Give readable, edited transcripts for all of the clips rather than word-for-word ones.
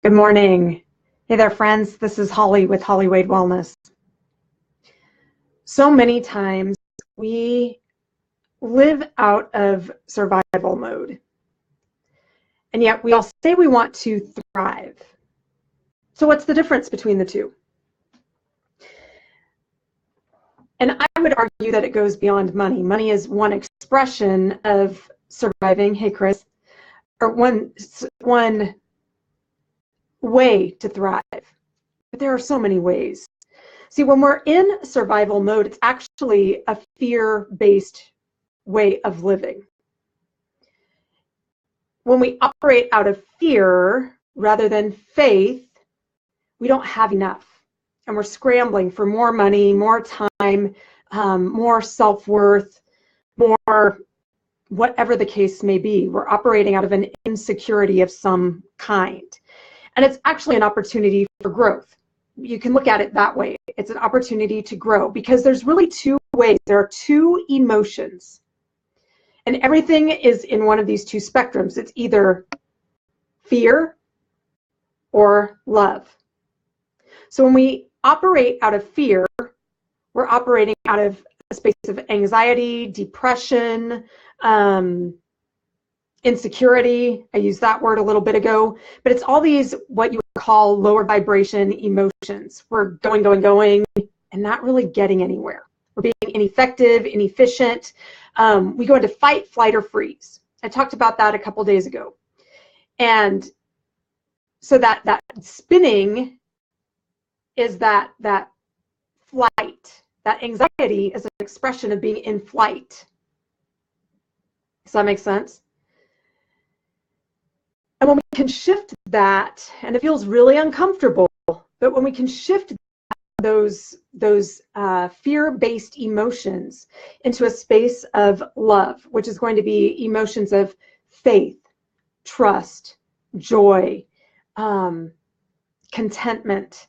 Good morning. Hey there, friends. This is Holly with Holly Wade Wellness. So many times we live out of survival mode, and yet we all say we want to thrive. So what's the difference between the two? And I would argue that it goes beyond money. Money is one expression of surviving. Hey, Chris. Or one way to thrive. But there are so many ways. See, when we're in survival mode, it's actually a fear-based way of living. When we operate out of fear rather than faith, we don't have enough. And we're scrambling for more money, more time, more self-worth, more whatever the case may be. We're operating out of an insecurity of some kind. And it's actually an opportunity for growth. You can look at it that way. It's an opportunity to grow because there's really two ways. There are two emotions. And everything is in one of these two spectrums. It's either fear or love. So when we operate out of fear, we're operating out of a space of anxiety, depression, insecurity. I used that word a little bit ago, but it's all these what you would call lower vibration emotions. We're going, and not really getting anywhere. We're being ineffective, inefficient. We go into fight, flight, or freeze. I talked about that a couple days ago. And so that spinning is that flight. That anxiety is an expression of being in flight. Does that make sense? And when we can shift that, and it feels really uncomfortable, but when we can shift those fear-based emotions into a space of love, which is going to be emotions of faith, trust, joy, contentment,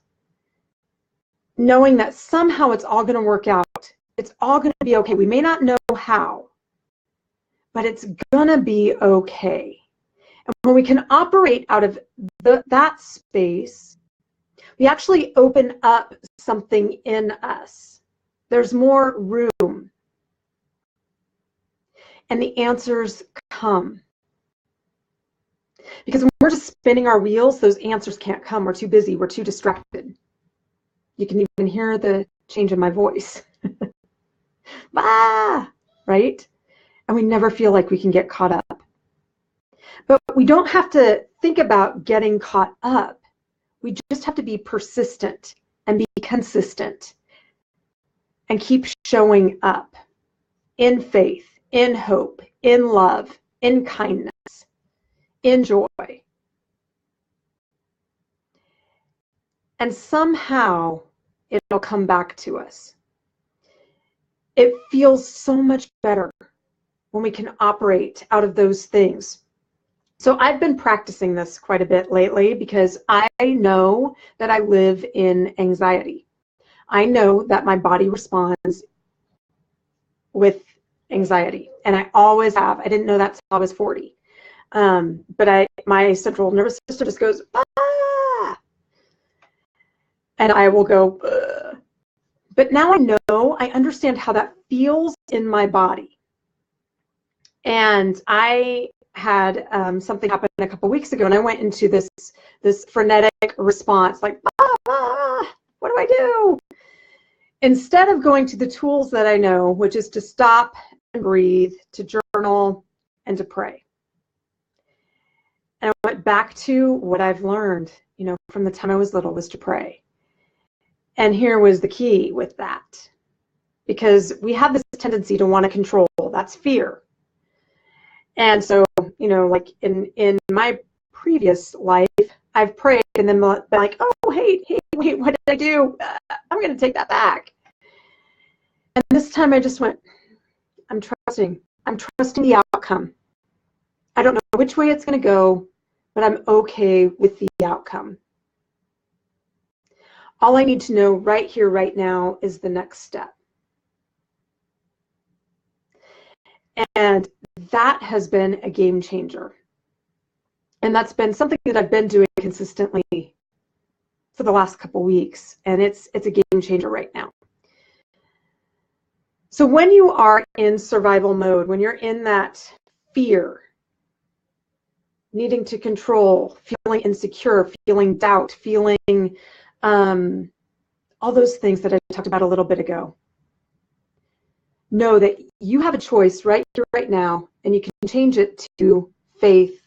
knowing that somehow it's all going to work out. It's all going to be okay. We may not know how, but it's going to be okay. And when we can operate out of that space, we actually open up something in us. There's more room. And the answers come. Because when we're just spinning our wheels, those answers can't come. We're too busy. We're too distracted. You can even hear the change in my voice. Bah! Right? And we never feel like we can get caught up. But we don't have to think about getting caught up. We just have to be persistent and be consistent and keep showing up in faith, in hope, in love, in kindness, in joy. And somehow it'll come back to us. It feels so much better when we can operate out of those things. So I've been practicing this quite a bit lately because I know that I live in anxiety. I know that my body responds with anxiety, and I always have. I didn't know that till I was 40. But my central nervous system just goes, ah! And I will go, ugh. But now I understand how that feels in my body. And I had something happen a couple weeks ago, and I went into this frenetic response, like, what do I do? Instead of going to the tools that I know, which is to stop and breathe, to journal, and to pray. And I went back to what I've learned, from the time I was little, was to pray. And here was the key with that. Because we have this tendency to want to control. That's fear. And so, like in my previous life, I've prayed and then been like, oh, hey, wait, what did I do? I'm going to take that back. And this time I just went, I'm trusting the outcome. I don't know which way it's going to go, but I'm okay with the outcome. All I need to know right here, right now, is the next step. And that has been a game changer. And that's been something that I've been doing consistently for the last couple weeks, and it's a game changer right now. So when you are in survival mode, when you're in that fear, needing to control, feeling insecure, feeling doubt, feeling all those things that I talked about a little bit ago, know that you have a choice right here, right now, and you can change it to faith,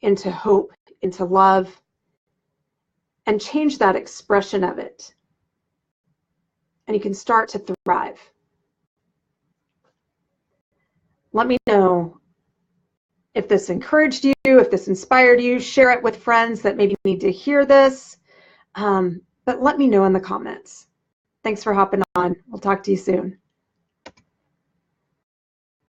into hope, into love, and change that expression of it. And you can start to thrive. Let me know if this encouraged you, if this inspired you. Share it with friends that maybe need to hear this. But let me know in the comments. Thanks for hopping on. We'll talk to you soon.